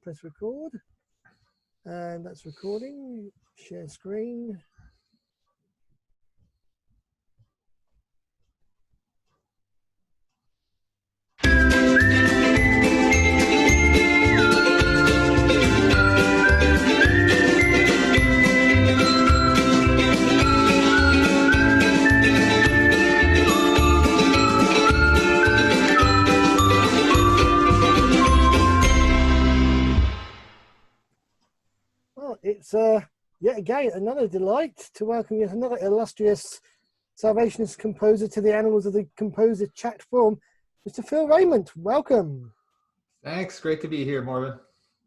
press record. And that's recording. Share screen. It's yet again another delight to welcome yet another illustrious Salvationist composer to the Annals of the Composer chat forum, Mr. Phil Rayment. Welcome. Thanks. Great to be here, Morgan.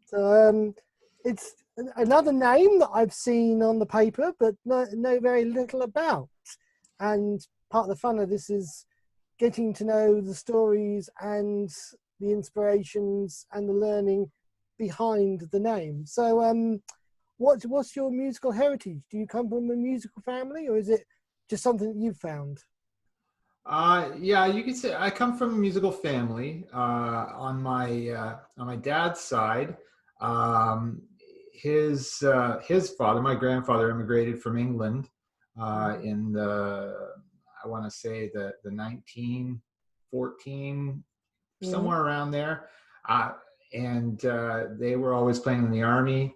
So it's another name that I've seen on the paper, but know very little about. And part of the fun of this is getting to know the stories and the inspirations and the learning behind the name. So what's your musical heritage? Do you come from a musical family, or is it just something that you've found? Yeah, you could say I come from a musical family. On my dad's side, his father, my grandfather, immigrated from England in I want to say the 1914, somewhere around there, and they were always playing in the army.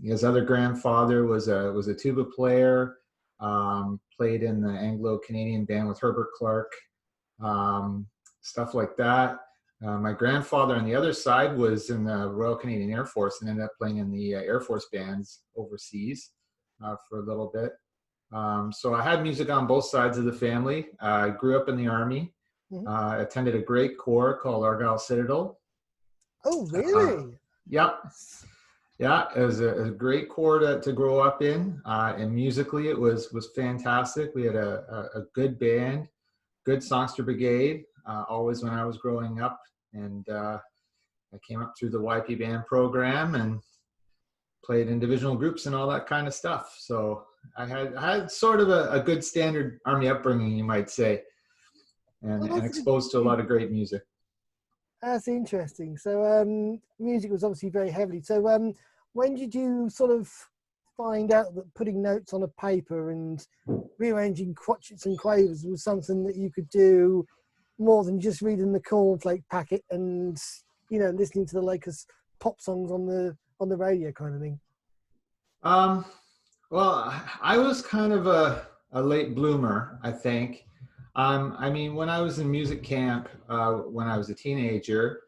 His other grandfather was a tuba player, played in the Anglo-Canadian band with Herbert Clark, stuff like that. My grandfather on the other side was in the Royal Canadian Air Force and ended up playing in the Air Force bands overseas for a little bit. So I had music on both sides of the family. I grew up in the Army, attended a great corps called Argyll Citadel. Oh, really? Yep. Yeah, it was a great corps to grow up in, and musically it was fantastic. We had a good band, good songster brigade, always when I was growing up, and I came up through the YP band program and played in divisional groups and all that kind of stuff. So I had sort of a good standard Army upbringing, you might say, and exposed to a lot of great music. That's interesting. So music was obviously very heavily. So when did you sort of find out that putting notes on a paper and rearranging crotchets and quavers was something that you could do more than just reading the cornflake packet and, you know, listening to the latest pop songs on the radio kind of thing? Well, I was kind of a late bloomer, I think. I mean, when I was in music camp, when I was a teenager,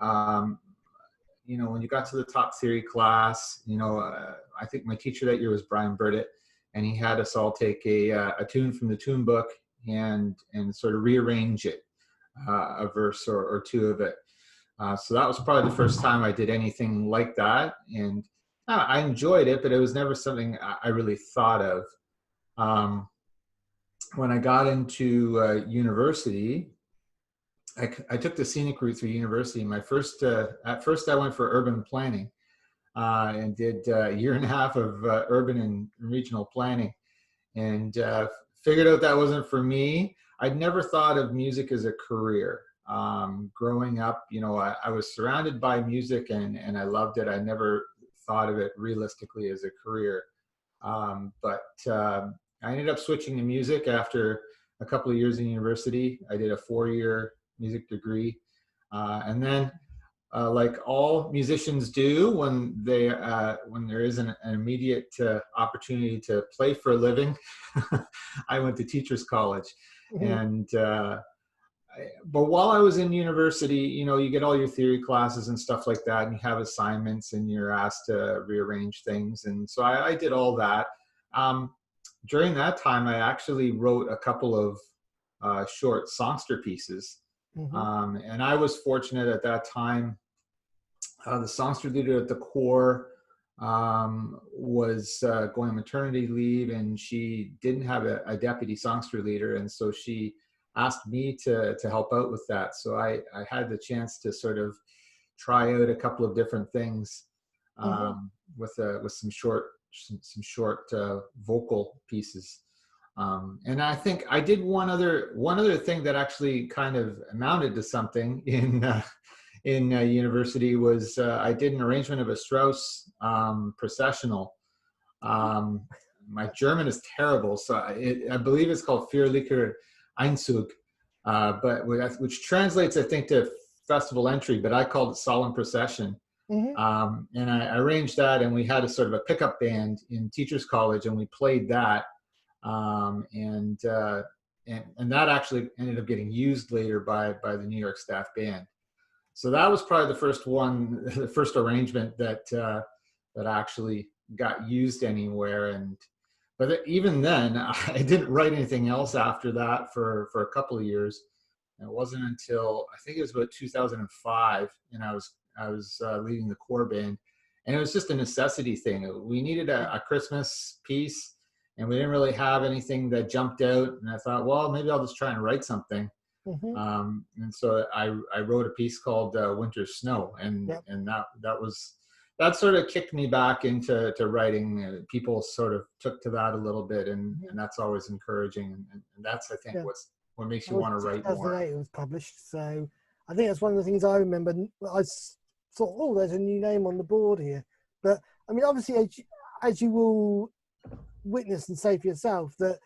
you know, when you got to the top theory class, you know, I think my teacher that year was Brian Burdett, and he had us all take a tune from the tune book and sort of rearrange it, a verse or two of it. So that was probably the first time I did anything like that, and I enjoyed it, but it was never something I really thought of. When I got into university, I took the scenic route through university. At first I went for urban planning and did a year and a half of urban and regional planning, and figured out that wasn't for me. I'd never thought of music as a career. Growing up, you know, I was surrounded by music and I loved it. I never thought of it realistically as a career. But I ended up switching to music after a couple of years in university. I did a 4-year music degree. And then, like all musicians do when there is an immediate opportunity to play for a living, I went to teachers college. And but while I was in university, you know, you get all your theory classes and stuff like that, and you have assignments and you're asked to rearrange things. And so I did all that. During that time, I actually wrote a couple of short songster pieces. And I was fortunate at that time. The songster leader at the corps was going on maternity leave, and she didn't have a deputy songster leader. And so she asked me to help out with that. So I had the chance to sort of try out a couple of different things with some short vocal pieces. And I think I did one other thing that actually kind of amounted to something in university was I did an arrangement of a Strauss processional. My German is terrible, so I believe it's called Feierlicher Einzug, which translates, I think, to festival entry, but I called it solemn procession. And I arranged that, and we had a sort of a pickup band in Teachers College, and we played that. And that actually ended up getting used later by the New York Staff Band. So that was probably the first one, the first arrangement that actually got used anywhere. But even then, I didn't write anything else after that for a couple of years. And it wasn't until I think it was about 2005, and I was leading the core band, and it was just a necessity thing. We needed a Christmas piece, and we didn't really have anything that jumped out. And I thought, well, maybe I'll just try and write something. And so I wrote a piece called Winter Snow, and that sort of kicked me back into writing. People sort of took to that a little bit, and that's always encouraging. And that's, I think, what makes you want to write more. 2008 it was published, so I think that's one of the things I remember. I thought, oh, there's a new name on the board here. But I mean, obviously, as you will witness and say for yourself, that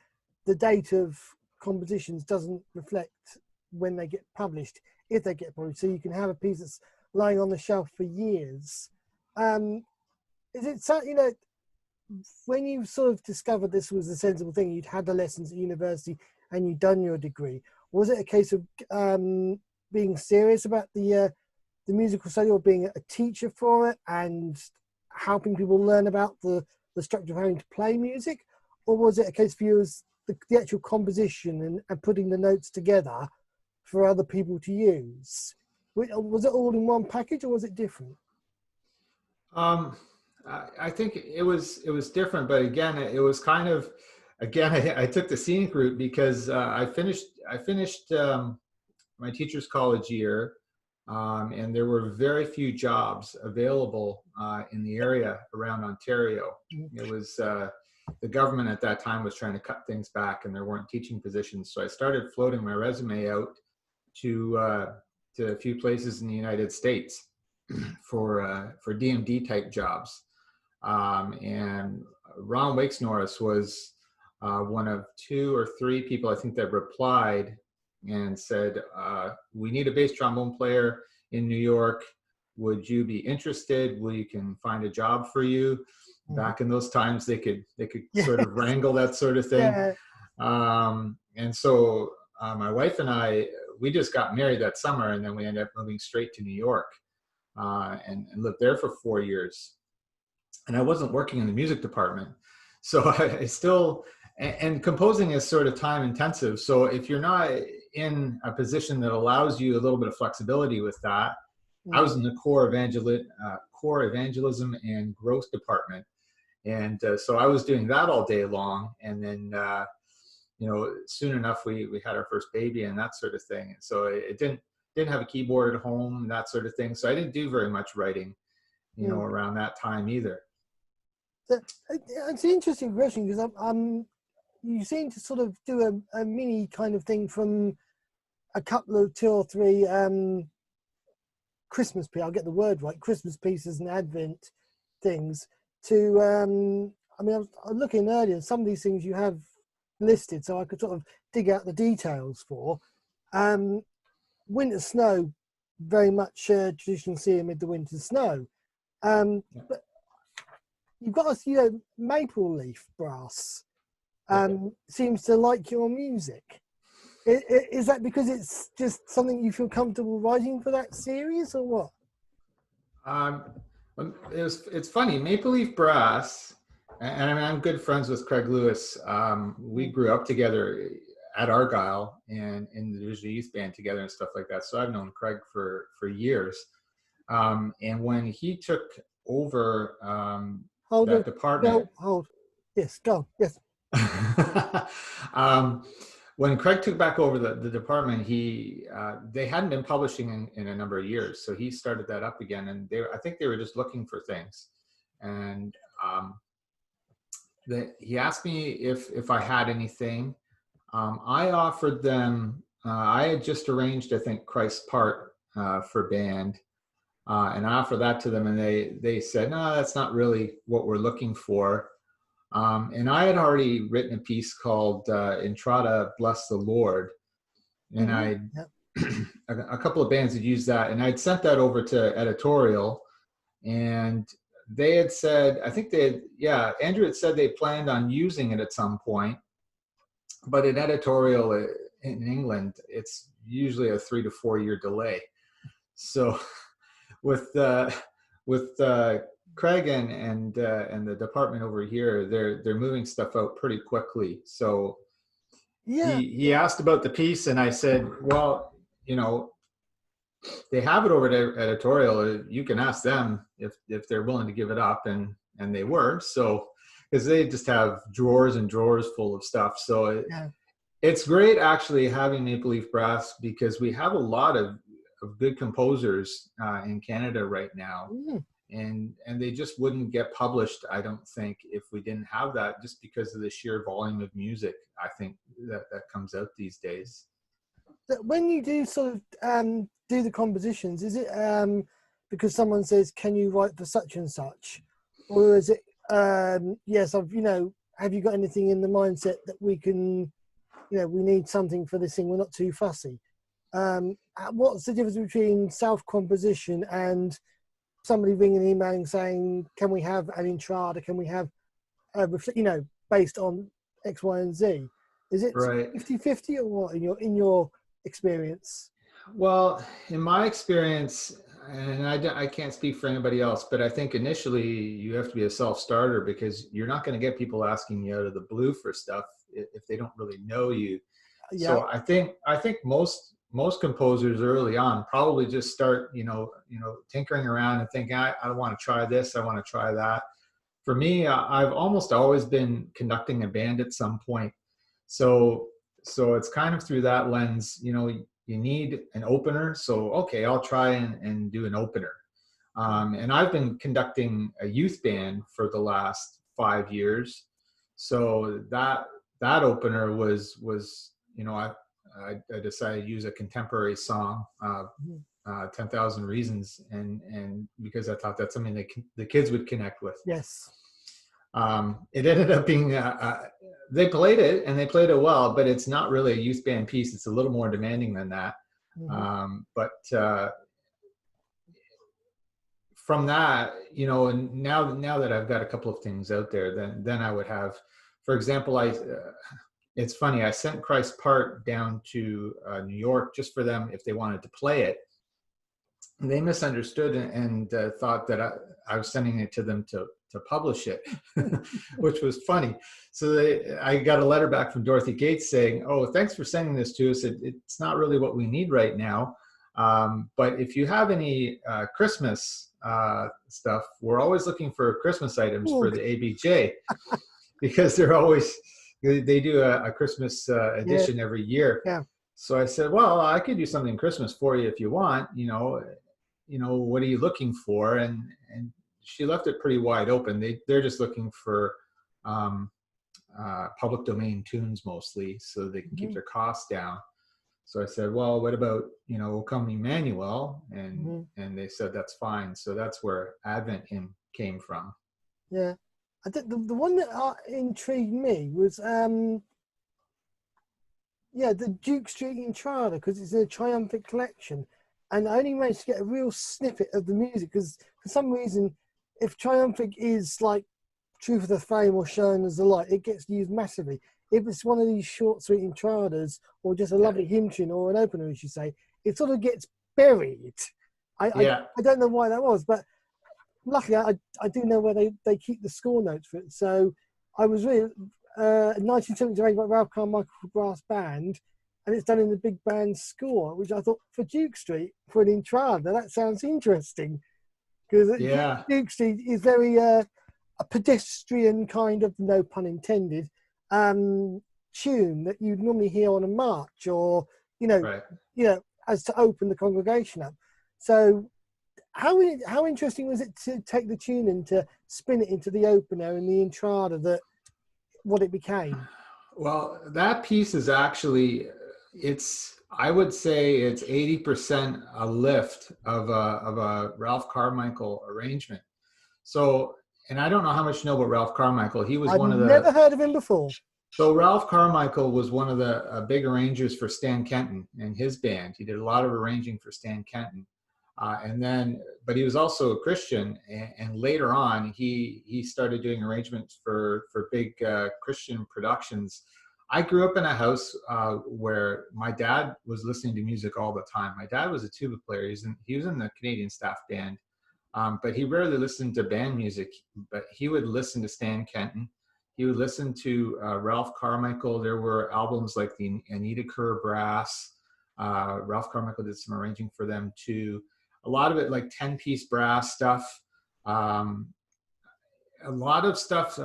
the date of compositions doesn't reflect when they get published, if they get published. So you can have a piece that's lying on the shelf for years. Is it so, when you sort of discovered this was a sensible thing, you'd had the lessons at university and you'd done your degree, was it a case of being serious about the musical study, or being a teacher for it and helping people learn about the structure of having to play music? Or was it a case for you as the actual composition and putting the notes together for other people to use? Was it all in one package, or was it different? I think it was different, but again, it was kind of, I took the scenic route because I finished my teacher's college year, and there were very few jobs available in the area around Ontario. It was the government at that time was trying to cut things back, and there weren't teaching positions. So I started floating my resume out to a few places in the United States for DMD type jobs. And Ron Wakes Norris was one of 2 or 3 people, I think, that replied and said, we need a bass trombone player in New York. Would you be interested? We can find a job for you. Back in those times, they could sort of wrangle that sort of thing. And so my wife and I, we just got married that summer, and then we ended up moving straight to New York and lived there for 4 years. And I wasn't working in the music department. So I still, and composing is sort of time intensive. So if you're not in a position that allows you a little bit of flexibility with that, I was in the core evangelism and growth department. And so I was doing that all day long. And then, soon enough, we had our first baby and that sort of thing. And so it didn't have a keyboard at home and that sort of thing. So I didn't do very much writing, around that time either. It's an interesting question, because you seem to sort of do a mini kind of thing from a couple of 2 or 3 Christmas pieces, I'll get the word right, Christmas pieces and Advent things, to, I was looking earlier, some of these things you have listed, so I could sort of dig out the details for. Winter Snow, very much traditional see amid the winter snow. But you've got Maple Leaf Brass seems to like your music. Is that because it's just something you feel comfortable writing for that series, or what? It's funny, Maple Leaf Brass, and I'm good friends with Craig Lewis. We grew up together at Argyle and in the Division Youth Band together and stuff like that. So I've known Craig for years. And when he took over that department. Yes, go. Yes. When Craig took back over the department, they hadn't been publishing in a number of years, so he started that up again. And I think they were just looking for things, and he asked me if I had anything. I offered them. I had just arranged, I think, Christ's Part for band, and I offered that to them, and they said, no, that's not really what we're looking for. And I had already written a piece called Entrada, Bless the Lord. And Yep. a couple of bands had used that, and I'd sent that over to editorial, and they had said, I think Andrew had said they planned on using it at some point, but in editorial in England, it's usually a 3 to 4 year delay. So with Craig and the department over here, they're moving stuff out pretty quickly. So he asked about the piece, and I said, well, they have it over at editorial. You can ask them if they're willing to give it up, and they were. So because they just have drawers and drawers full of stuff. So it's great actually having Maple Leaf Brass, because we have a lot of good composers in Canada right now. And they just wouldn't get published, I don't think, if we didn't have that, just because of the sheer volume of music, I think, that comes out these days. When you do sort of do the compositions, is it because someone says, can you write for such and such? Or is it, yes, have you got anything in the mindset that we can, we need something for this thing, we're not too fussy? What's the difference between self-composition and somebody ringing, emailing, saying, can we have an entrada? Can we have, based on X, Y, and Z? Is it 50-50 or what in your experience? Well, in my experience, and I can't speak for anybody else, but I think initially you have to be a self-starter, because you're not going to get people asking you out of the blue for stuff if they don't really know you. Yeah. So I think most composers early on probably just start, tinkering around and think, I want to try this, I want to try that. For me, I've almost always been conducting a band at some point. So it's kind of through that lens, you need an opener. So, okay, I'll try and do an opener. And I've been conducting a youth band for the last 5 years. So that opener was I decided to use a contemporary song, 10,000 Reasons, and because I thought that's something that the kids would connect with. Yes. It ended up being, they played it, and they played it well, but it's not really a youth band piece. It's a little more demanding than that. But from that, and now that I've got a couple of things out there, then I would have, for example, it's funny, I sent Christ Part down to New York just for them if they wanted to play it. And they misunderstood and thought that I was sending it to them to publish it, which was funny. So I got a letter back from Dorothy Gates saying, oh, thanks for sending this to us. It's not really what we need right now. But if you have any Christmas stuff, we're always looking for Christmas items for the ABJ, because they do a Christmas edition every year. Yeah. So I said, well, I could do something Christmas for you if you want, what are you looking for? And she left it pretty wide open. They're just looking for public domain tunes mostly, so they can keep their costs down. So I said, well, what about, O Come Emmanuel? And they said, that's fine. So that's where Advent Hymn came from. Yeah. I think the one that intrigued me was, the Duke Street Entrada, because it's a triumphant collection. And I only managed to get a real snippet of the music, because for some reason, if triumphant is like Truth of the Fame or Shine as the Light, it gets used massively. If it's one of these short, sweet entradas, or just a lovely hymn tune or an opener, as you say, it sort of gets buried. I don't know why that was, but luckily I do know where they keep the score notes for it. So I was really 1978 by Ralph Carmichael Brass Band, and it's done in the big band score, which I thought for Duke Street, for an entrada, that sounds interesting. Because Duke Street is very a pedestrian kind of, no pun intended, tune that you'd normally hear on a march, or as to open the congregation up. So how interesting was it to take the tune and to spin it into the opener and the entrada, what it became? Well, that piece is actually, it's I would say it's 80% a lift of a Ralph Carmichael arrangement. So, and I don't know how much you know about Ralph Carmichael. He was I've one of never the, heard of him before. so Ralph Carmichael was one of the big arrangers for Stan Kenton and his band. He did a lot of arranging for Stan Kenton. And then, but he was also a Christian. And later on, he started doing arrangements for big Christian productions. I grew up in a house where my dad was listening to music all the time. My dad was a tuba player. He was in the Canadian Staff Band, but he rarely listened to band music. But he would listen to Stan Kenton. He would listen to Ralph Carmichael. There were albums like the Anita Kerr Brass. Ralph Carmichael did some arranging for them too. A lot of it like 10-piece brass stuff. A lot of stuff,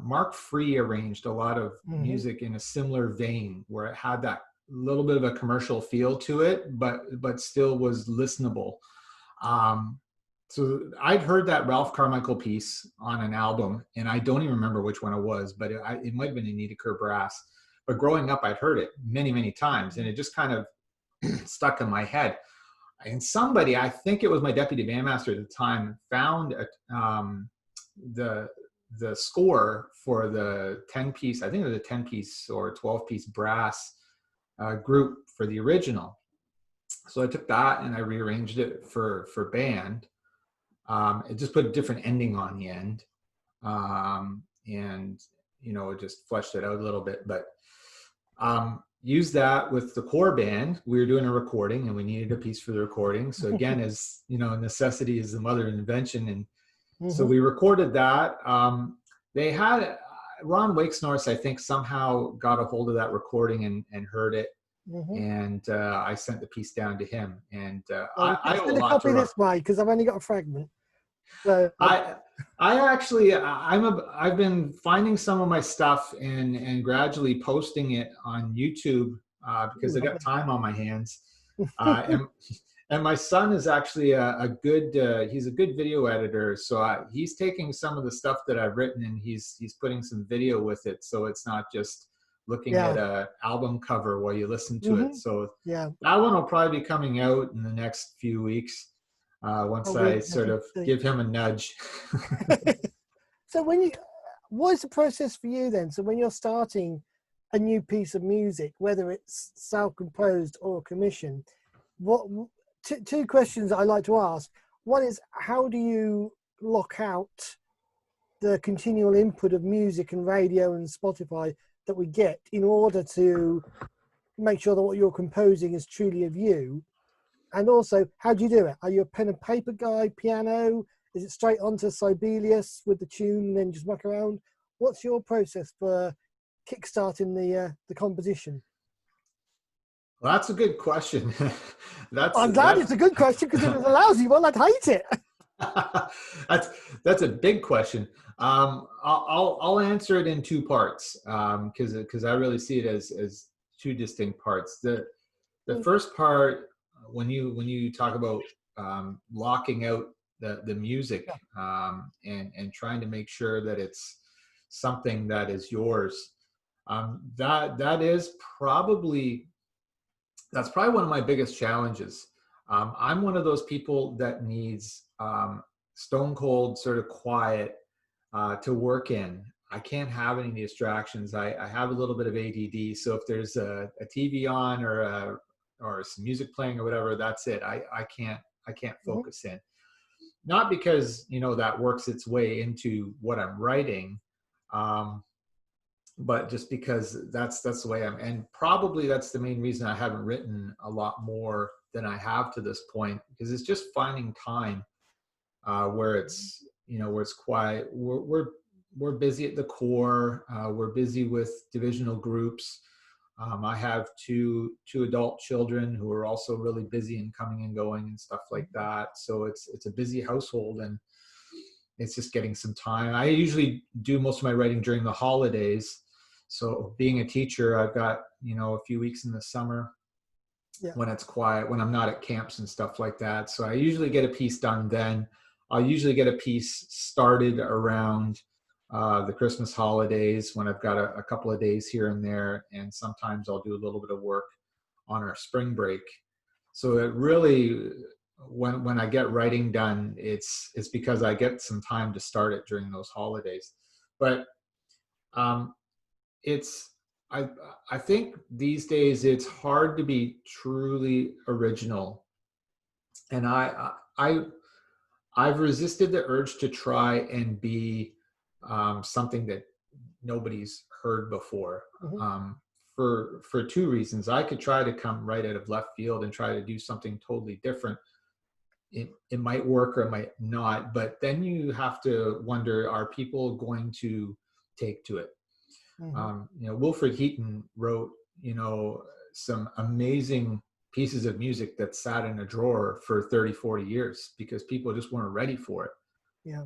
Mark Free arranged a lot of music in a similar vein where it had that little bit of a commercial feel to it, but still was listenable. So I'd heard that Ralph Carmichael piece on an album, and I don't even remember which one it was, but it might have been Anita Kerr Brass. But growing up, I'd heard it many, many times, and it just kind of stuck in my head. And somebody, I think it was my deputy bandmaster at the time, found the score for the 10-piece, I think it was a 10-piece or 12-piece brass group for the original. So I took that and I rearranged it for band. It just put a different ending on the end. And, you know, it just fleshed it out a little bit. But used that with the core band. We were doing a recording and we needed a piece for the recording. So again, as you know, necessity is the mother of invention. And so we recorded that. They had Ron Wakesnorth, I think, somehow got a hold of that recording and heard it. And I sent the piece down to him. And I owe a lot to Ron. This way because I've only got a fragment. So I've been finding some of my stuff and gradually posting it on YouTube because I got time on my hands. And my son is actually he's a good video editor. So he's taking some of the stuff that I've written and he's putting some video with it. So it's not just looking at an album cover while you listen to it. So that one will probably be coming out in the next few weeks. Once I sort of give him a nudge. So what is the process for you then? So when you're starting a new piece of music, whether it's self-composed or commissioned, two questions I like to ask. One is, how do you lock out the continual input of music and radio and Spotify that we get in order to make sure that what you're composing is truly of you? And also, how do you do it? Are you a pen and paper guy, piano? Is it straight onto Sibelius with the tune and then just muck around? What's your process for kickstarting the composition? Well, that's a good question. I'm glad it's a good question, because if it was a lousy one, I'd hate it. That's a big question. I'll answer it in two parts because I really see it as two distinct parts. The first part, when you talk about locking out the music and trying to make sure that it's something that is yours, that's probably one of my biggest challenges. I'm one of those people that needs stone cold sort of quiet to work in. I can't have any distractions. I have a little bit of ADD, so if there's a TV on or some music playing or whatever, that's it. I can't focus in. Not because, that works its way into what I'm writing, but just because that's the way I'm, and probably that's the main reason I haven't written a lot more than I have to this point, because it's just finding time where it's quiet. We're busy at the core. We're busy with divisional groups. I have two adult children who are also really busy and coming and going and stuff like that. So it's a busy household, and it's just getting some time. I usually do most of my writing during the holidays. So being a teacher, I've got, a few weeks in the summer when it's quiet, when I'm not at camps and stuff like that. So I usually get a piece done then. I'll usually get a piece started around the Christmas holidays when I've got a couple of days here and there. And sometimes I'll do a little bit of work on our spring break. So it really, when I get writing done, it's because I get some time to start it during those holidays. But it's I think these days it's hard to be truly original, and I've resisted the urge to try and be something that nobody's heard before. For two reasons. I could try to come right out of left field and try to do something totally different. It might work or it might not, but then you have to wonder, are people going to take to it? Wilfred Heaton wrote, some amazing pieces of music that sat in a drawer for 30, 40 years because people just weren't ready for it. Yeah.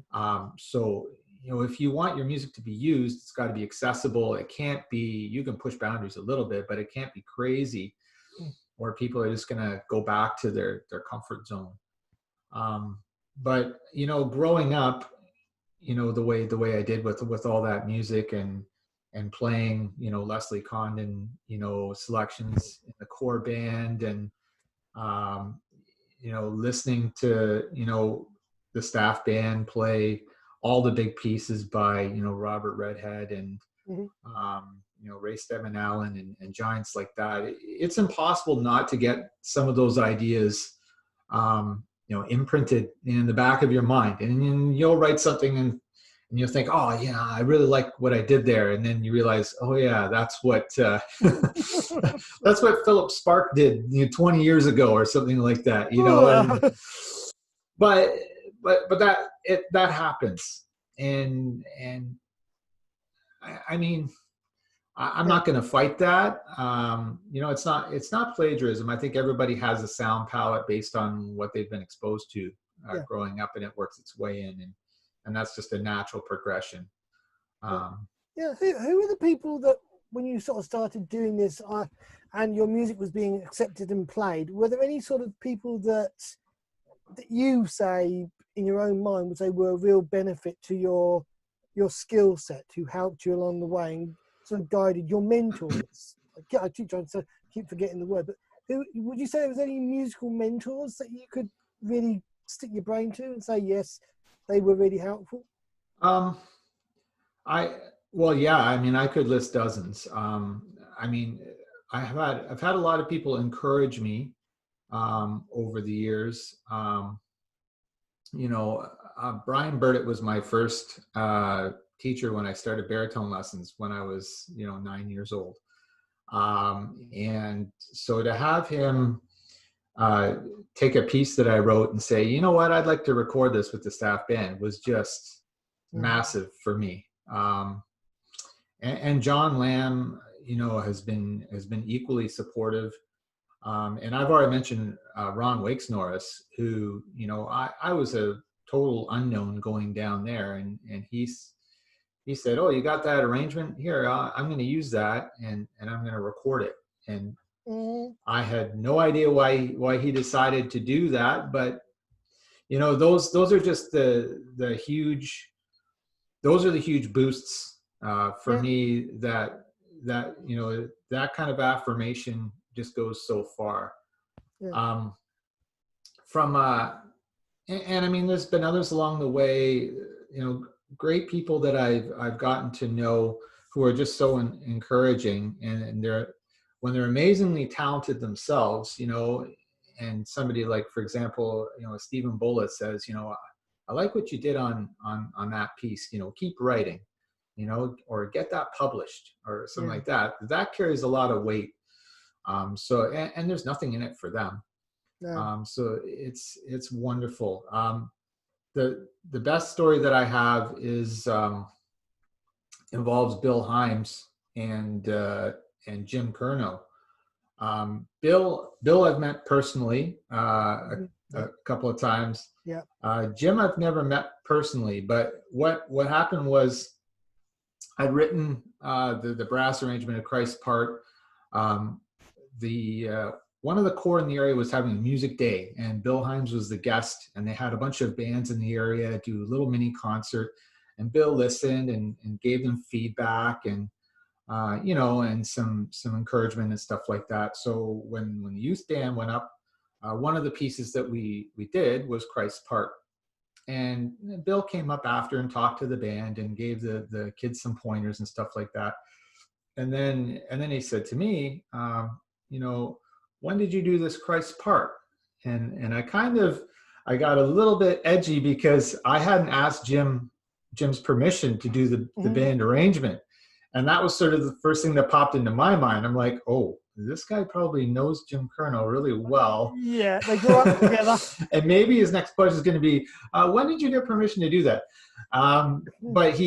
So, if you want your music to be used, it's got to be accessible. It can't be, you can push boundaries a little bit, but it can't be crazy or people are just going to go back to their comfort zone. But, growing up, the way I did with all that music and playing, Leslie Condon, selections in the core band and, listening to, the staff band play all the big pieces by, Robert Redhead and, Ray Stedman Allen and giants like that. It's impossible not to get some of those ideas, imprinted in the back of your mind, and you'll write something and you'll think, oh yeah, I really like what I did there, and then you realize, oh yeah, that's what that's what Philip Spark did 20 years ago or something like that, and, but that happens, and I mean, I'm not going to fight that. It's not plagiarism. I think everybody has a sound palette based on what they've been exposed to growing up, and it works its way in, and that's just a natural progression. Who are the people that, when you sort of started doing this and your music was being accepted and played, were there any sort of people that you say in your own mind would say were a real benefit to your skill set, who helped you along the way and sort of guided your mentors? I keep trying to keep forgetting the word, but who would you say there was any musical mentors that you could really stick your brain to and say, yes, they were really helpful? I could list dozens. I've had a lot of people encourage me over the years. Brian Burdett was my first teacher when I started baritone lessons when I was 9 years old, and so to have him take a piece that I wrote and say, you know what, I'd like to record this with the staff band, was just massive for me. And John Lamb, has been equally supportive. And I've already mentioned Ron Wakes Norris, who, I was a total unknown going down there, and he said, oh, you got that arrangement here? I'm going to use that, and I'm going to record it. And I had no idea why he decided to do that, but those are just the huge boosts for me, that that kind of affirmation just goes so far. There's been others along the way, great people that I've gotten to know who are just so encouraging, and when they're amazingly talented themselves, and somebody like, for example, Stephen Bullitt says, I like what you did on that piece, keep writing, or get that published or something like that. That carries a lot of weight. And there's nothing in it for them. So it's wonderful. The best story that I have is involves Bill Heims and Jim Curnow. Bill I've met personally a couple of times. Jim I've never met personally, but what happened was I'd written the brass arrangement of Christ's Part. One of the corps in the area was having a music day, and Bill Heims was the guest, and they had a bunch of bands in the area do a little mini concert, and Bill listened and gave them feedback, and and some encouragement and stuff like that. So when the youth band went up, one of the pieces that we did was Christ's Part. And Bill came up after and talked to the band and gave the kids some pointers and stuff like that. And then he said to me, when did you do this Christ's Part? And I got a little bit edgy because I hadn't asked Jim's permission to do the band arrangement. And that was sort of the first thing that popped into my mind. I'm like, oh, this guy probably knows Jim Curnow really well. Yeah, they grew up together. And maybe his next question is going to be, when did you get permission to do that? But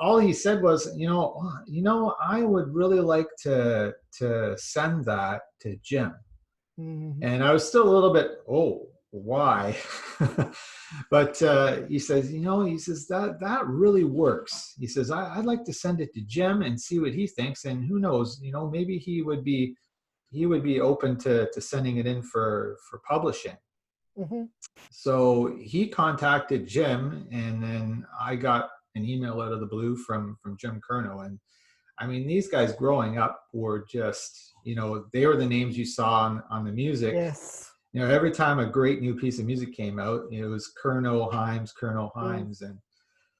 all he said was, I would really like to send that to Jim. Mm-hmm. And I was still a little bit, why? But he says, that really works. He says, I'd like to send it to Jim and see what he thinks. And who knows, maybe he would be open to sending it in for publishing. Mm-hmm. So he contacted Jim, and then I got an email out of the blue from Jim Curnow. And I mean, these guys growing up were just, they were the names you saw on the music. Yes. Every time a great new piece of music came out, it was Curnow, Heims. And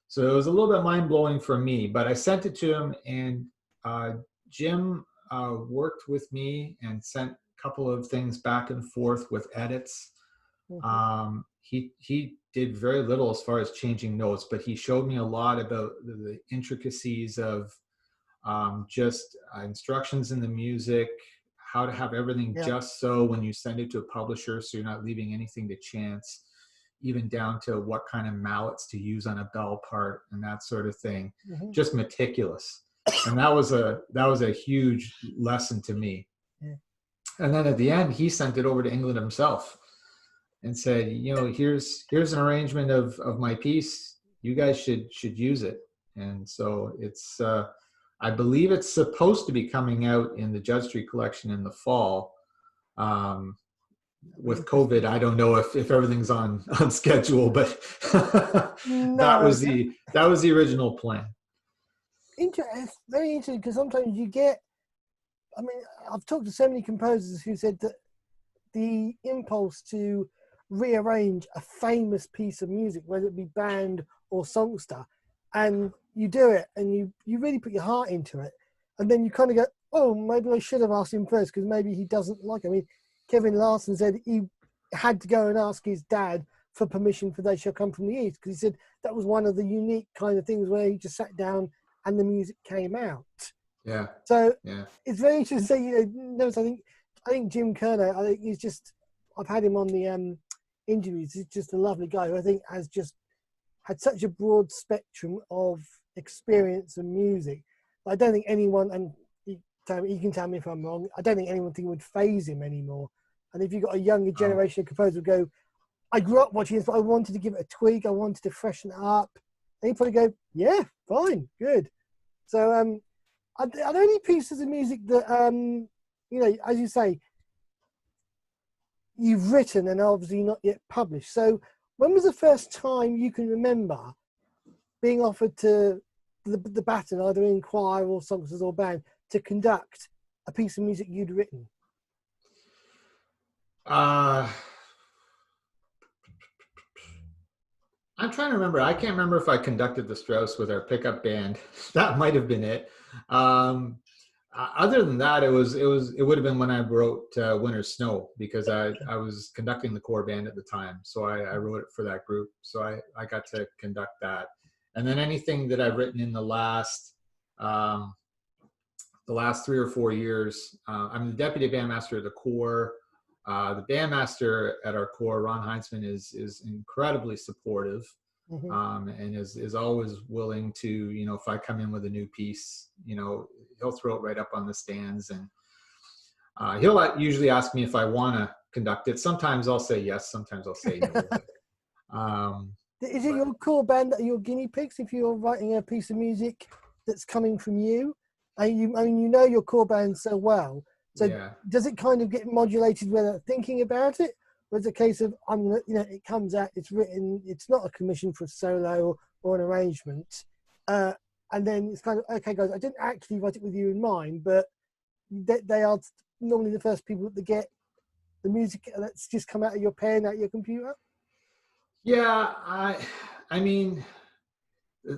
so it was a little bit mind-blowing for me, but I sent it to him, and Jim worked with me and sent a couple of things back and forth with edits. Mm-hmm. He did very little as far as changing notes, but he showed me a lot about the intricacies of just instructions in the music, how to have everything just so when you send it to a publisher, so you're not leaving anything to chance, even down to what kind of mallets to use on a bell part and that sort of thing. Mm-hmm. Just meticulous. And that was a huge lesson to me. Yeah. And then at the end, he sent it over to England himself and said, here's an arrangement of my piece. You guys should use it. And so it's I believe it's supposed to be coming out in the Judge Street collection in the with COVID, I don't know if everything's on schedule, but that was the original plan. It's very interesting because sometimes I've talked to so many composers who said that the impulse to rearrange a famous piece of music, whether it be band or songster, and you do it and you really put your heart into it, and then you kind of go, oh, maybe I should have asked him first because maybe he doesn't like it. I mean, Kevin Larson said he had to go and ask his dad for permission for They Shall Come From the East, because he said that was one of the unique kind of things where he just sat down and the music came out. Yeah. So it's very interesting to say, I think Jim Curnow, I think he's just, I've had him on the interviews, he's just a lovely guy who I think has just had such a broad spectrum of experience and music. But I don't think anyone, and you can tell me if I'm wrong, I don't think anyone would faze him anymore. And if you've got a younger generation of composers who go, I grew up watching this, but I wanted to give it a tweak, I wanted to freshen it up, and you probably go, yeah, fine, good. So are there any pieces of music that, as you say, you've written and obviously not yet published? So when was the first time you can remember being offered to the baton, either in choir or songsters or band, to conduct a piece of music you'd written? I'm trying to remember. I can't remember if I conducted the Strauss with our pickup band. That might have been it. Other than that, it would have been when I wrote Winter Snow, because I was conducting the core band at the time. So I wrote it for that group. So I got to conduct that. And then anything that I've written in the last 3 or 4 years, I'm the deputy bandmaster at the core. The bandmaster at our core, Ron Heinzman, is incredibly supportive. Mm-hmm. And is always willing to, if I come in with a new piece, he'll throw it right up on the stands, and he'll usually ask me if I want to conduct it. Sometimes I'll say yes, sometimes I'll say no. Is it your core band that are your guinea pigs if you're writing a piece of music that's coming from you? And you know your core band so well. So does it kind of get modulated without thinking about it? Or is it a case of, it comes out, it's written, it's not a commission for a solo or an arrangement. and then it's kind of, okay, guys, I didn't actually write it with you in mind, but they are normally the first people that get the music that's just come out of your pen, out of your computer. Yeah, I mean,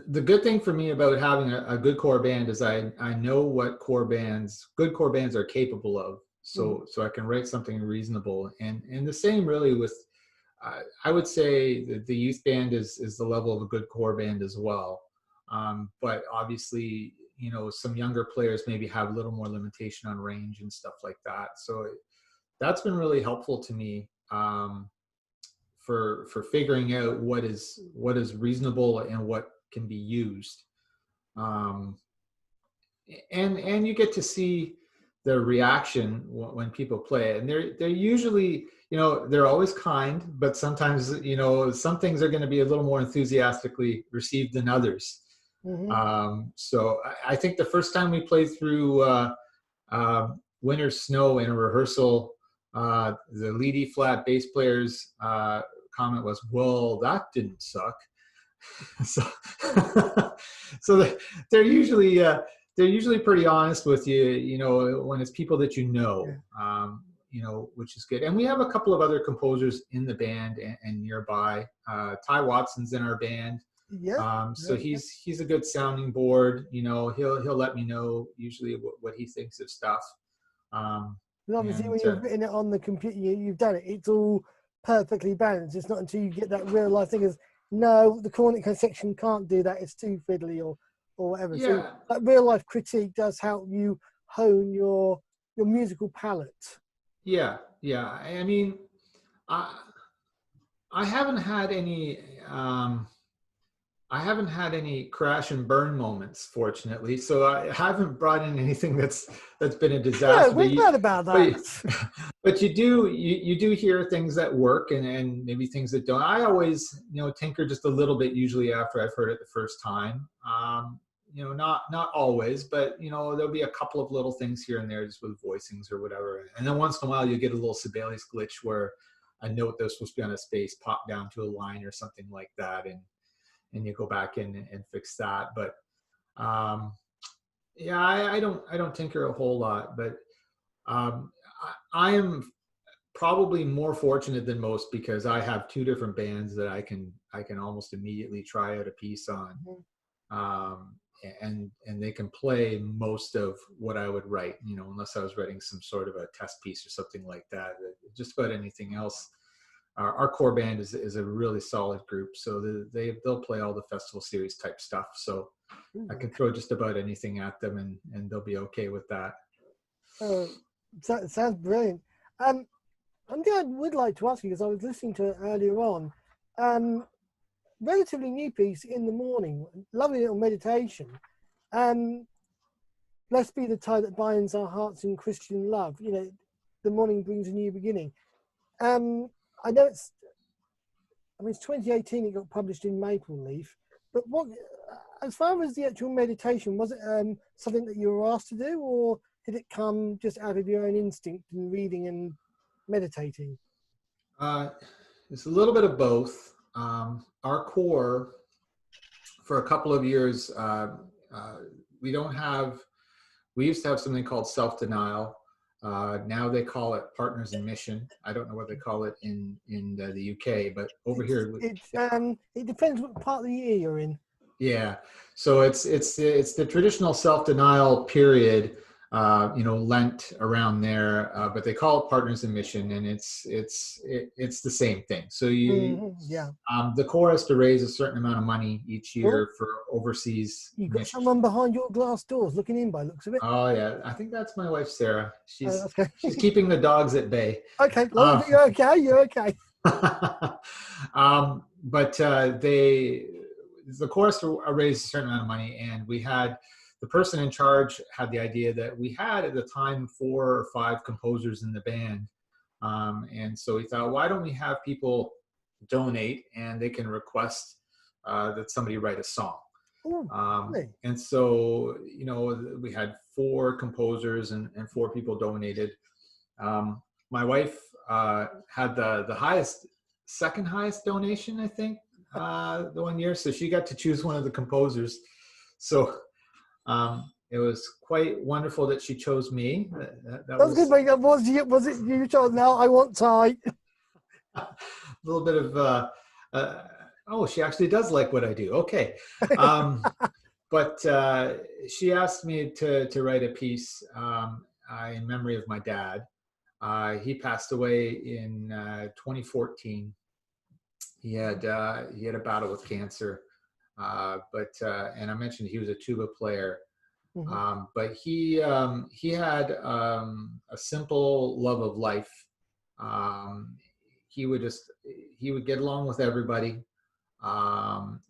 the good thing for me about having a good core band is I know what good core bands are capable of. So I can write something reasonable. And the same really with, I would say that the youth band is the level of a good core band as well. But obviously, some younger players maybe have a little more limitation on range and stuff like that. So that's been really helpful to me. For figuring out what is reasonable and what can be used, and you get to see the reaction when people play it. And they're usually, they're always kind, but sometimes some things are going to be a little more enthusiastically received than others. So I think the first time we played through Winter Snow in a rehearsal, the lead E flat bass player's comment was, "Well, that didn't suck." So, so they're usually pretty honest with you, when it's people that which is good. And we have a couple of other composers in the band and nearby. Ty Watson's in our band. So he's a good sounding board. He'll let me know usually what he thinks of stuff. And obviously, when you've written it on the computer, you've done it. It's all perfectly balanced. It's not until you get that real life thing as, no, the cornet section can't do that. It's too fiddly or whatever. Yeah. So that real life critique does help you hone your musical palette. Yeah. I mean, I haven't had any. I haven't had any crash and burn moments, fortunately. So I haven't brought in anything that's been a disaster. Yeah, we've heard about that. But you do hear things that work and maybe things that don't. I always tinker just a little bit usually after I've heard it the first time. Not always, but there'll be a couple of little things here and there just with voicings or whatever. And then once in a while you get a little Sibelius glitch where a note that's supposed to be on a space pop down to a line or something like that, and you go back in and fix that. But I don't tinker a whole lot, but I am probably more fortunate than most because I have two different bands that I can almost immediately try out a piece on. And they can play most of what I would write, unless I was writing some sort of a test piece or something like that. Just about anything else. Our core band is a really solid group, so they'll play all the festival series type stuff. So I can throw just about anything at them, and they'll be okay with that. Sounds brilliant. One thing I would like to ask you, because I was listening to it earlier on, relatively new piece, In the Morning, lovely little meditation. Blessed be the tie that binds our hearts in Christian love. The morning brings a new beginning. I know it's 2018 it got published in Maple Leaf, but as far as the actual meditation, was it something that you were asked to do, or did it come just out of your own instinct and reading and meditating? It's a little bit of both. Our core, for a couple of years, we used to have something called self-denial. Now they call it Partners in Mission. I don't know what they call it in the UK, but over here it depends what part of the year you're in. Yeah, so it's the traditional self-denial period, Lent around there, but they call it Partners in Mission, and it's the same thing. So the core has to raise a certain amount of money each year for overseas. You've got someone behind your glass doors looking in by the looks of it. Oh yeah, I think that's my wife Sarah. She's keeping the dogs at bay. Okay, you're okay. You're okay. But the chorus to raise a certain amount of money, and we had the person in charge had the idea that we had at the time 4 or 5 composers in the band, and so we thought, why don't we have people donate and they can request that somebody write a song. Really? And so we had 4 composers and 4 people donated. My wife had the second highest donation, I think, the one year, so she got to choose one of the composers. So it was quite wonderful that she chose me. That was was good. Was it you told now I want Ty? a little bit of, oh, she actually does like what I do. Okay. But she asked me to write a piece in memory of my dad. He passed away in 2014. He had a battle with cancer, and I mentioned he was a tuba player. Mm-hmm. But he had a simple love of life. Um, he would get along with everybody.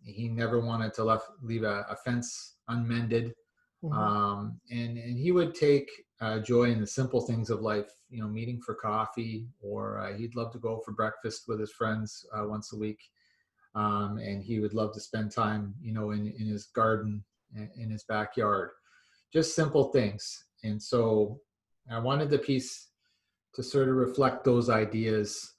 He never wanted to leave a fence unmended. Mm-hmm. And he would take joy in the simple things of life, meeting for coffee, or he'd love to go for breakfast with his friends once a week. And he would love to spend time, in his garden, in his backyard, just simple things. And so I wanted the piece to sort of reflect those ideas.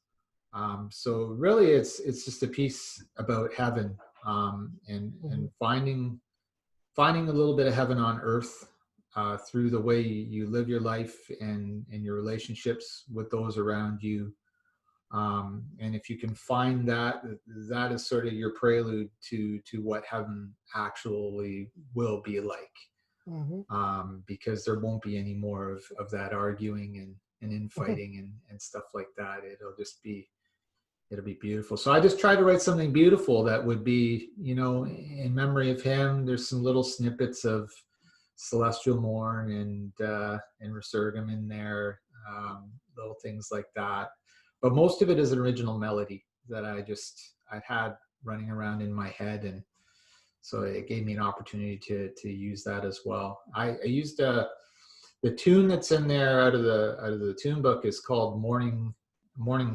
So really it's just a piece about heaven, and finding a little bit of heaven on earth through the way you live your life and your relationships with those around you. And if you can find that is sort of your prelude to what heaven actually will be like. Because there won't be any more of that arguing and infighting and stuff like that. It'll be beautiful. So I just tried to write something beautiful that would be, in memory of him. There's some little snippets of Celestial Morn and Resurgam in there, little things like that. But most of it is an original melody that I'd had running around in my head, and so it gave me an opportunity to use that as well. I used the tune that's in there out of the tune book is called Morning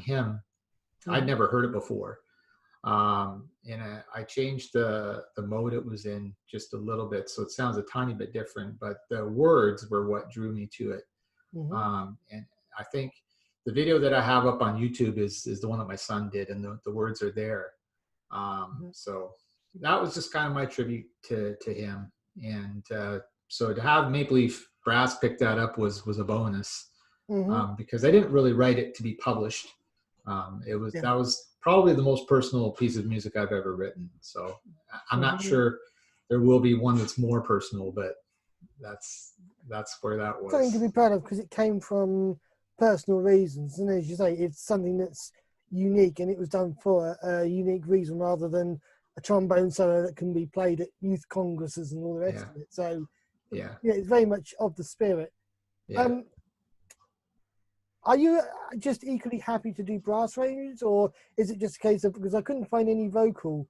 Hymn. I'd never heard it before. And I changed the mode it was in just a little bit, so it sounds a tiny bit different, but the words were what drew me to it. And I think the video that I have up on YouTube is the one that my son did, and the words are there. So that was just kind of my tribute to him. And so to have Maple Leaf Brass pick that up was a bonus, because I didn't really write it to be published. That was probably the most personal piece of music I've ever written. So I'm not sure there will be one that's more personal, but that's where that was. Something to be proud of, because it came from personal reasons, and as you say, it's something that's unique, and it was done for a unique reason rather than a trombone solo that can be played at youth congresses and all the rest of it. So yeah, it's very much of the spirit. Are you just equally happy to do brass arrangements, or is it just a case of, because I couldn't find any vocal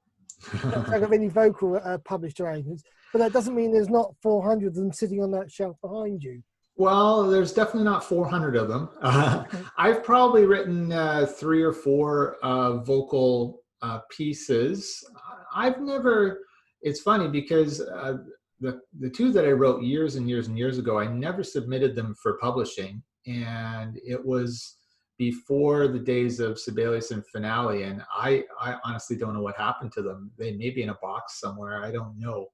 published arrangements, but that doesn't mean there's not 400 of them sitting on that shelf behind you? Well, there's definitely not 400 of them. I've probably written 3 or 4 vocal pieces. I've never, it's funny because the 2 that I wrote years and years and years ago, I never submitted them for publishing. And it was before the days of Sibelius and Finale, and I honestly don't know what happened to them. They may be in a box somewhere. I don't know.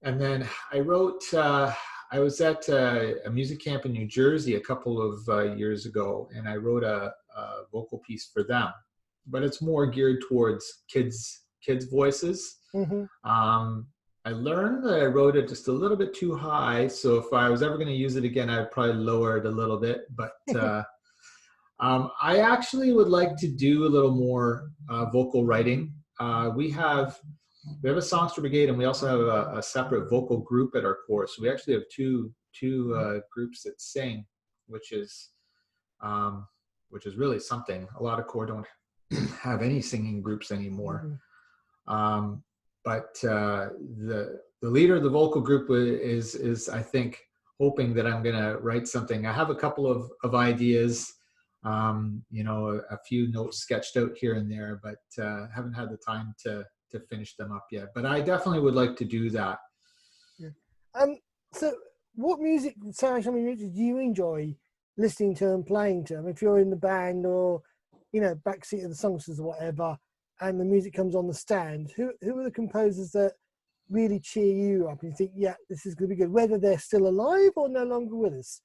And then I wrote, I was at a music camp in New Jersey a couple of years ago, and I wrote a vocal piece for them, but it's more geared towards kids' voices. I learned that I wrote it just a little bit too high, so if I was ever going to use it again, I'd probably lower it a little bit. But I actually would like to do a little more vocal writing. We have a songster brigade, and we also have a separate vocal group at our course. So we actually have two groups that sing, which is really something. A lot of corps don't have any singing groups anymore. But the leader of the vocal group is I think hoping that I'm going to write something. I have a couple of ideas, a few notes sketched out here and there, but haven't had the time to finish them up yet. But I definitely would like to do that. So what music, do you enjoy listening to and playing to? If you're in the band or, backseat of the songsters or whatever, and the music comes on the stand, who are the composers that really cheer you up and you think, yeah, this is going to be good, whether they're still alive or no longer with us?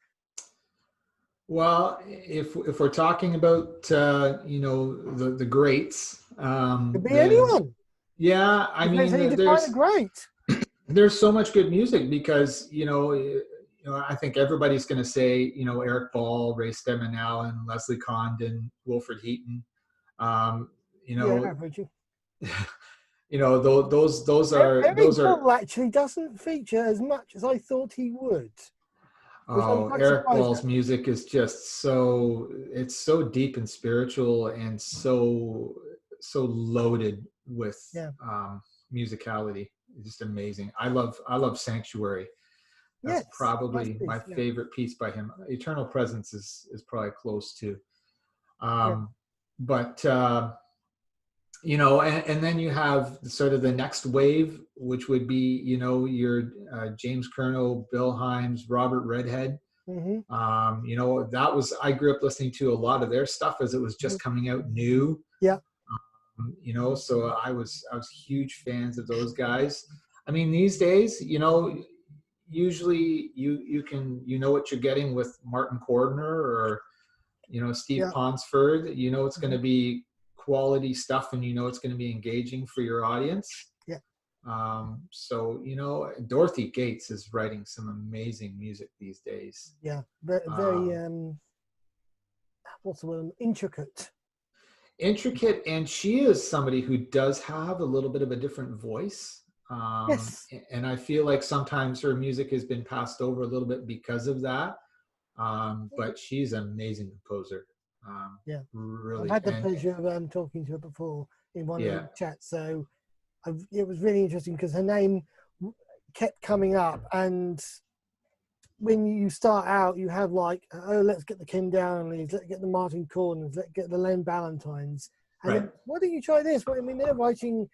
Well, if we're talking about the greats, Could be then anyone. yeah, I Depends mean how you define a there's great. there's so much good music because I think everybody's going to say Eric Ball, Ray Stedman Allen, Leslie Condon, Wilfred Heaton. Um, you Yeah, know, average. those Eric are Ball actually doesn't feature as much as I thought he would, which I'm Oh, quite Eric surprised Ball's at. music is just it's so deep and spiritual and so loaded with Yeah. musicality. It's just amazing. I love Sanctuary. That's Yes. Nice probably my piece. Yeah. favorite piece by him. Eternal Presence is probably close to. Yeah. But and then you have sort of the next wave, which would be your James Kerno, Bill Heims, Robert Redhead. Mm-hmm. I grew up listening to a lot of their stuff as it was Mm-hmm. just coming out new. Yeah. So I was huge fans of those guys. I mean, these days, usually you know what you're getting with Martin Cordner or Steve Yeah. Ponsford. It's going to be quality stuff, and it's going to be engaging for your audience. Yeah. So Dorothy Gates is writing some amazing music these days. Yeah. Very what's the word? Intricate. And she is somebody who does have a little bit of a different voice. Yes. And I feel like sometimes her music has been passed over a little bit because of that. But she's an amazing composer. Yeah. Really. I've had the pleasure of talking to her before in one of Yeah. the chats. So it was really interesting because her name kept coming up. And when you start out, you have like, oh, let's get the Kim Downleys, let's get the Martin Corners, let's get the Len Ballantines. And Right. then, why don't you try this? Well, I mean, they're writing,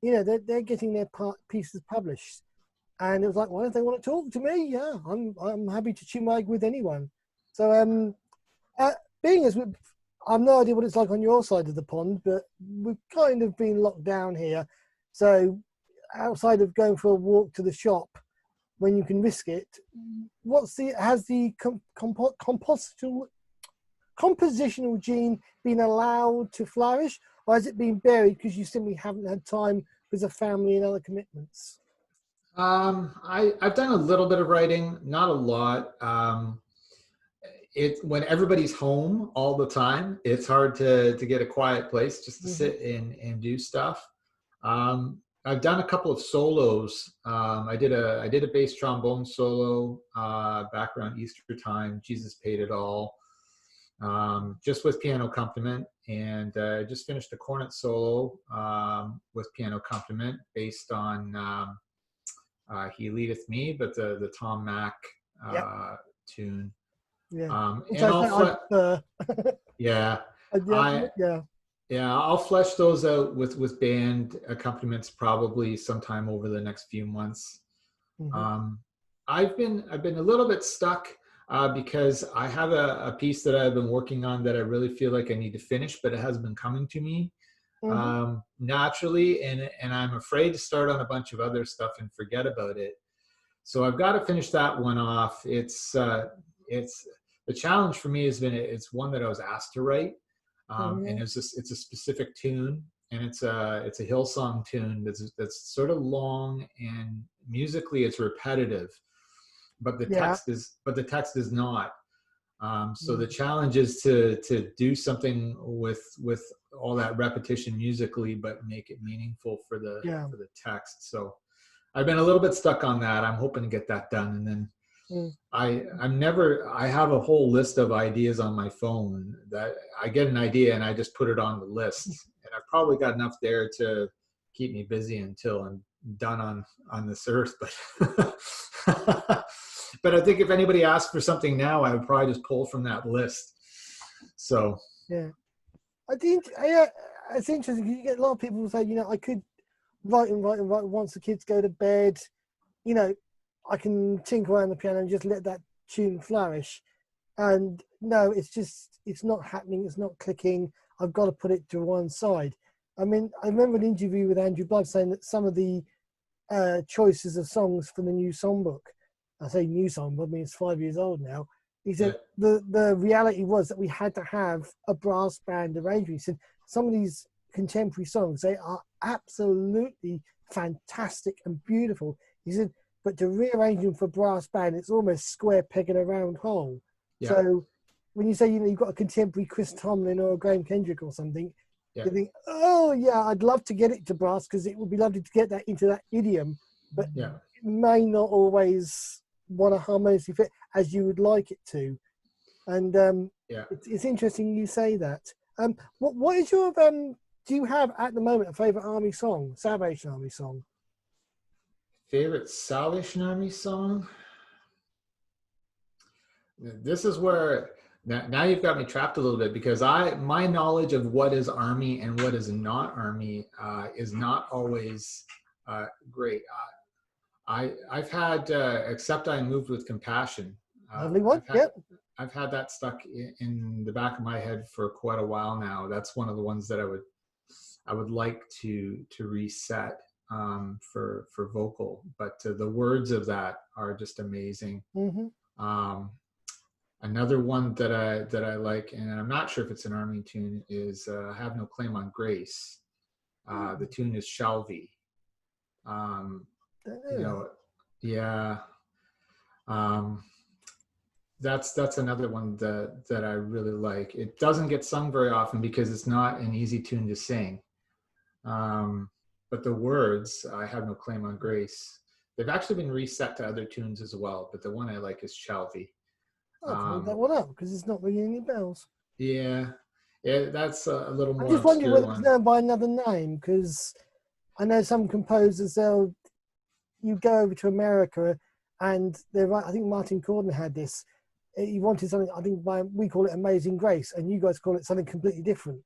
they're getting their pieces published. And it was like, well, if they want to talk to me, yeah, I'm happy to chew my egg with anyone. So being as I've no idea what it's like on your side of the pond, but we've kind of been locked down here. So outside of going for a walk to the shop, when you can risk it, has the compositional gene been allowed to flourish, or has it been buried because you simply haven't had time because of family and other commitments? I've done a little bit of writing, not a lot. When everybody's home all the time, it's hard to get a quiet place just to sit and do stuff. I've done a couple of solos. I did a bass trombone solo back around Easter time. Jesus Paid It All, just with piano accompaniment, and I just finished a cornet solo with piano accompaniment based on He Leadeth Me, but the Tom Mack tune. Yeah. And I'll flesh those out with band accompaniments probably sometime over the next few months. I've been a little bit stuck because I have a piece that I've been working on that I really feel like I need to finish, but it hasn't been coming to me naturally, and I'm afraid to start on a bunch of other stuff and forget about it. So I've got to finish that one off. It's the challenge for me has been it's one that I was asked to write, and it's a specific tune, and it's a Hillsong tune that's sort of long, and musically it's repetitive, but the text is not. So the challenge is to do something with all that repetition musically, but make it meaningful for the text. So I've been a little bit stuck on that. I'm hoping to get that done, and then I have a whole list of ideas on my phone that I get an idea and I just put it on the list, and I've probably got enough there to keep me busy until I'm done on this earth. But but I think if anybody asked for something now, I would probably just pull from that list. So I think it's interesting. You get a lot of people who say, I could write and write and write once the kids go to bed. I can tinker around the piano and just let that tune flourish. And no, it's not happening. It's not clicking. I've got to put it to one side. I mean, I remember an interview with Andrew Blythe saying that some of the choices of songs for the new songbook, I say new songbook, I mean it's 5 years old now. He said the reality was that we had to have a brass band arrangement. He said some of these contemporary songs, they are absolutely fantastic and beautiful. He said, but to rearrange them for brass band, it's almost square peg in a round hole. Yeah. So when you say, you've got a contemporary Chris Tomlin or a Graham Kendrick or something, you think, oh yeah, I'd love to get it to brass because it would be lovely to get that into that idiom, but it may not always want to harmoniously fit as you would like it to. And it's interesting you say that. What is your do you have at the moment a favorite army song, Salvation Army song? Favorite Salvation Army song? This is where now you've got me trapped a little bit, because my knowledge of what is army and what is not army is not always great. I've had Except I Moved with Compassion. Lovely one. I've had that stuck in the back of my head for quite a while now. That's one of the ones that I would like to reset for vocal, but the words of that are just amazing. Another one that I like, and I'm not sure if it's an army tune, is Have No Claim on Grace. The tune is Shelby. That's another one that I really like. It doesn't get sung very often because it's not an easy tune to sing. But the words, I Have No Claim on Grace, they've actually been reset to other tunes as well, but the one I like is Shelby. I'll look that one up because it's not ringing any bells. Yeah, that's a little more. I'm just wondering whether it's known by another name, because I know some composers, you go over to America and I think Martin Corden had this. He wanted something, I think we call it Amazing Grace, and you guys call it something completely different.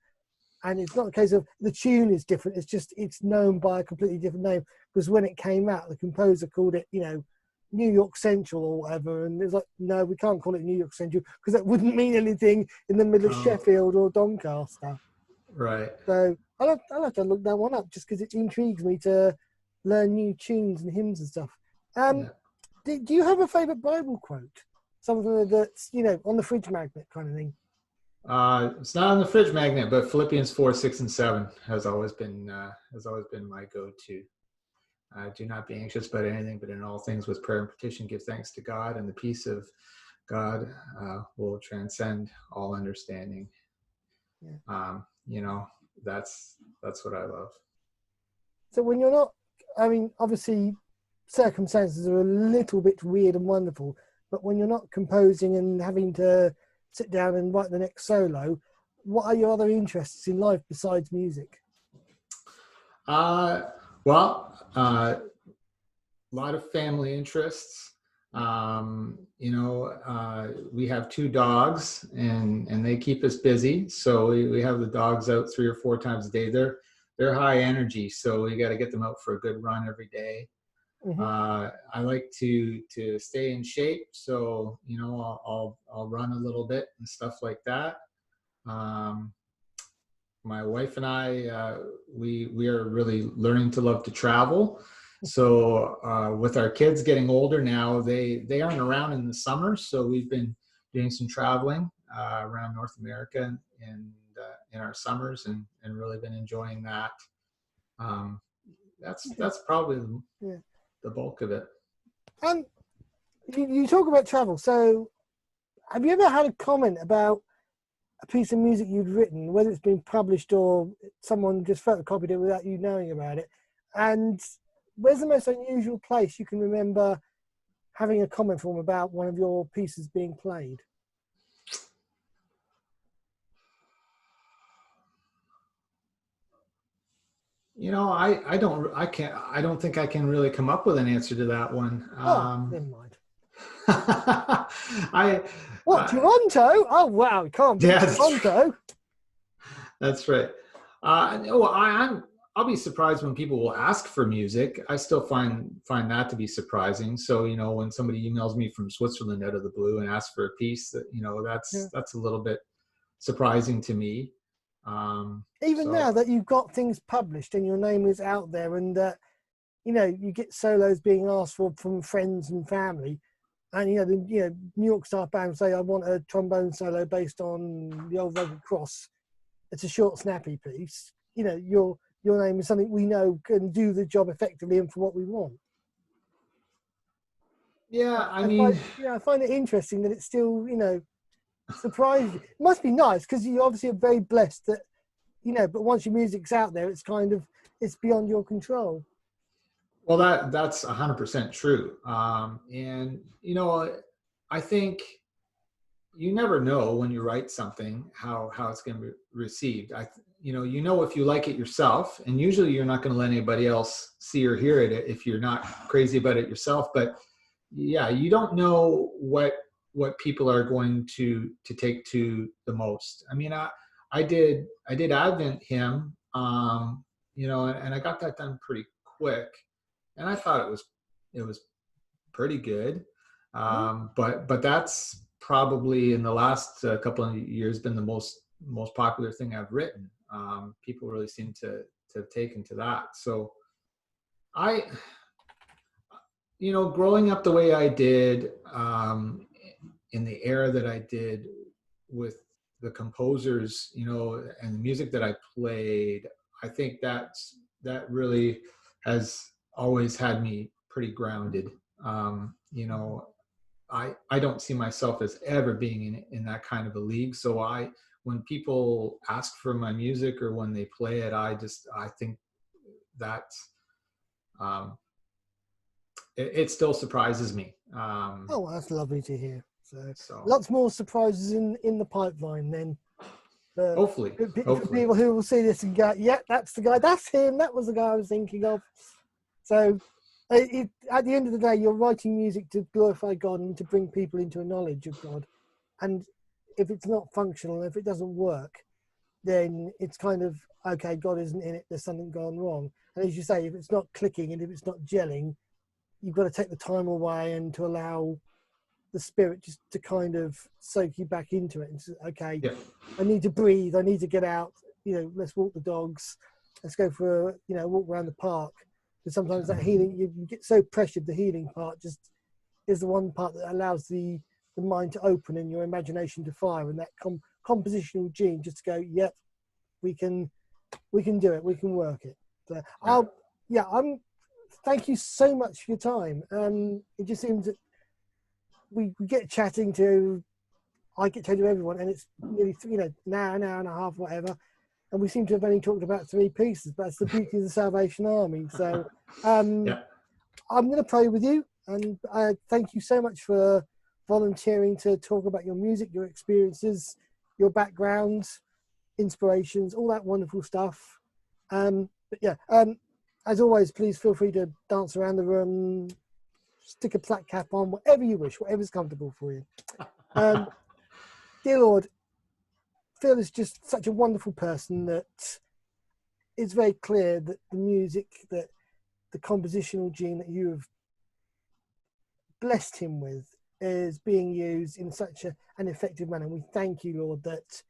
And it's not a case of the tune is different, it's just it's known by a completely different name, because when it came out, the composer called it, New York Central or whatever, and it's like, no, we can't call it New York Central because that wouldn't mean anything in the middle of Sheffield or Doncaster. Right. So I'll have to look that one up just because it intrigues me to learn new tunes and hymns and stuff. Do you have a favourite Bible quote? Something that's, on the fridge magnet kind of thing? It's not on the fridge magnet, but Philippians 4, 6, and 7 has always been my go-to. Do not be anxious about anything, but in all things with prayer and petition, give thanks to God, and the peace of God will transcend all understanding. That's what I love. So when you're not, obviously circumstances are a little bit weird and wonderful, but when you're not composing and having to sit down and write the next solo, what are your other interests in life besides music? A lot of family interests. We have 2 dogs and they keep us busy. So we have the dogs out 3 or 4 times a day. They're high energy, so we got to get them out for a good run every day. I like to stay in shape, so I'll run a little bit and stuff like that. My wife and I, we are really learning to love to travel. So with our kids getting older now, they aren't around in the summer. So we've been doing some traveling around North America in our summers and really been enjoying that. That's probably the bulk of it. You talk about travel. So have you ever had a comment about a piece of music you'd written, whether it's been published or someone just photocopied it without you knowing about it? And where's the most unusual place you can remember having a comment from about one of your pieces being played? I don't think I can really come up with an answer to that one. Never mind. Toronto? Oh wow, can't be Toronto. That's right. I'll be surprised when people will ask for music. I still find that to be surprising. So when somebody emails me from Switzerland out of the blue and asks for a piece, that's a little bit surprising to me. Even now So that you've got things published and your name is out there, and you get solos being asked for from friends and family, and New York Star band say, I want a trombone solo based on the old rugged cross. It's a short, snappy piece. Your name is something we know can do the job effectively and for what we want. yeah, I mean, I find it interesting that it's still, surprised. It must be nice because you obviously are very blessed that, but once your music's out there, it's beyond your control. well, that's 100% true. And I think you never know when you write something how it's going to be received. If you like it yourself, and usually you're not going to let anybody else see or hear it if you're not crazy about it yourself. But yeah, you don't know what people are going to take to the most. I mean, I did Advent hymn, and I got that done pretty quick, and I thought it was pretty good. But that's probably in the last couple of years been the most popular thing I've written. People really seem to have taken to that. So growing up the way I did, in the era that I did with the composers, and the music that I played, I think that really has always had me pretty grounded. I don't see myself as ever being in that kind of a league. So when people ask for my music or when they play it, I think that it still surprises me. Oh, that's lovely to hear. So So lots more surprises in the pipeline then. hopefully. For people who will see this and go, yeah, that's the guy, that's him, that was the guy I was thinking of. So at the end of the day, you're writing music to glorify God and to bring people into a knowledge of God. And if it's not functional, if it doesn't work, then it's kind of, okay, God isn't in it, there's something gone wrong. And as you say, if it's not clicking and if it's not gelling, you've got to take the time away and to allow the spirit just to kind of soak you back into it and say, okay, Yeah. I need to breathe, I need to get out, let's walk the dogs, let's go for a walk around the park. Because sometimes that healing, you get so pressured, the healing part just is the one part that allows the mind to open and your imagination to fire, and that compositional gene just to go, yep, we can do it, we can work it. So thank you so much for your time. It just seems that we get chatting to, I get chatting to everyone, and it's nearly an hour and a half, whatever, and we seem to have only talked about 3 pieces. But that's the beauty of the Salvation Army. So I'm going to pray with you, and thank you so much for volunteering to talk about your music, your experiences, your background, inspirations, all that wonderful stuff. As always, please feel free to dance around the room, stick a flat cap on, whatever you wish, whatever's comfortable for you. Dear Lord, Phil is just such a wonderful person that it's very clear that the music, that the compositional gene that you have blessed him with is being used in such an effective manner. We thank you, Lord, that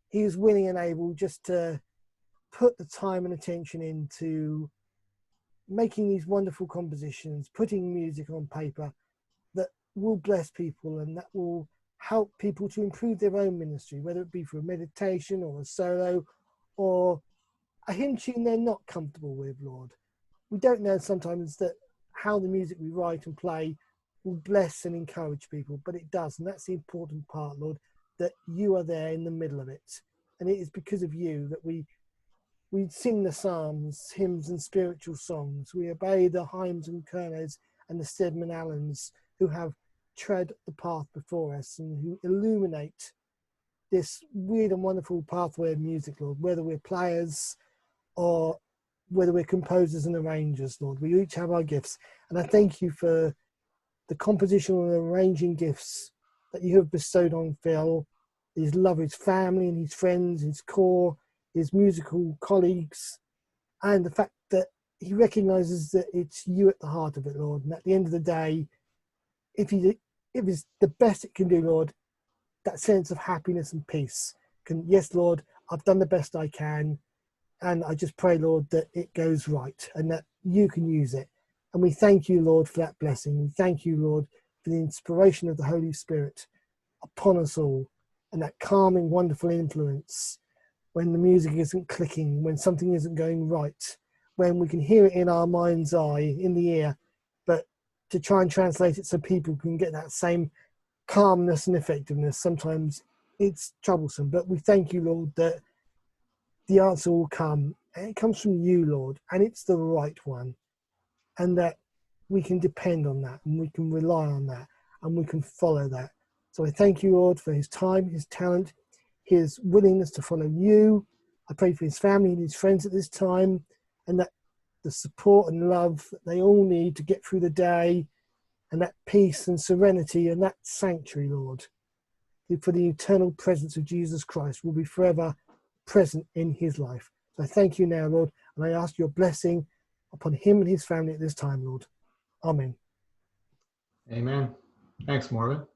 he is willing and able just to put the time and attention into making these wonderful compositions, putting music on paper that will bless people and that will help people to improve their own ministry, whether it be for a meditation or a solo or a hymn tune they're not comfortable with, Lord. We don't know sometimes that how the music we write and play will bless and encourage people, but it does, and that's the important part, Lord, that you are there in the middle of it. And it is because of you that we sing the psalms, hymns and spiritual songs. We obey the Heims and Kermis and the Stedman Allens who have tread the path before us and who illuminate this weird and wonderful pathway of music, Lord, whether we're players or whether we're composers and arrangers, Lord. We each have our gifts. And I thank you for the compositional and arranging gifts that you have bestowed on Phil, his love, his family and his friends, his core, his musical colleagues, and the fact that he recognizes that it's you at the heart of it, Lord. And at the end of the day, if it's the best it can do, Lord, that sense of happiness and peace can, yes, Lord, I've done the best I can. And I just pray, Lord, that it goes right and that you can use it. And we thank you, Lord, for that blessing. We thank you, Lord, for the inspiration of the Holy Spirit upon us all, and that calming, wonderful influence when the music isn't clicking, when something isn't going right, when we can hear it in our mind's eye, in the ear, but to try and translate it so people can get that same calmness and effectiveness, sometimes it's troublesome. But we thank you, Lord, that the answer will come, and it comes from you, Lord, and it's the right one, and that we can depend on that, and we can rely on that, and we can follow that. So I thank you, Lord, for his time, his talent, his willingness to follow you. I pray for his family and his friends at this time, and that the support and love that they all need to get through the day, and that peace and serenity and that sanctuary, Lord, for the eternal presence of Jesus Christ will be forever present in his life. So I thank you now, Lord, and I ask your blessing upon him and his family at this time, Lord. Amen. Amen. Thanks, Morgan.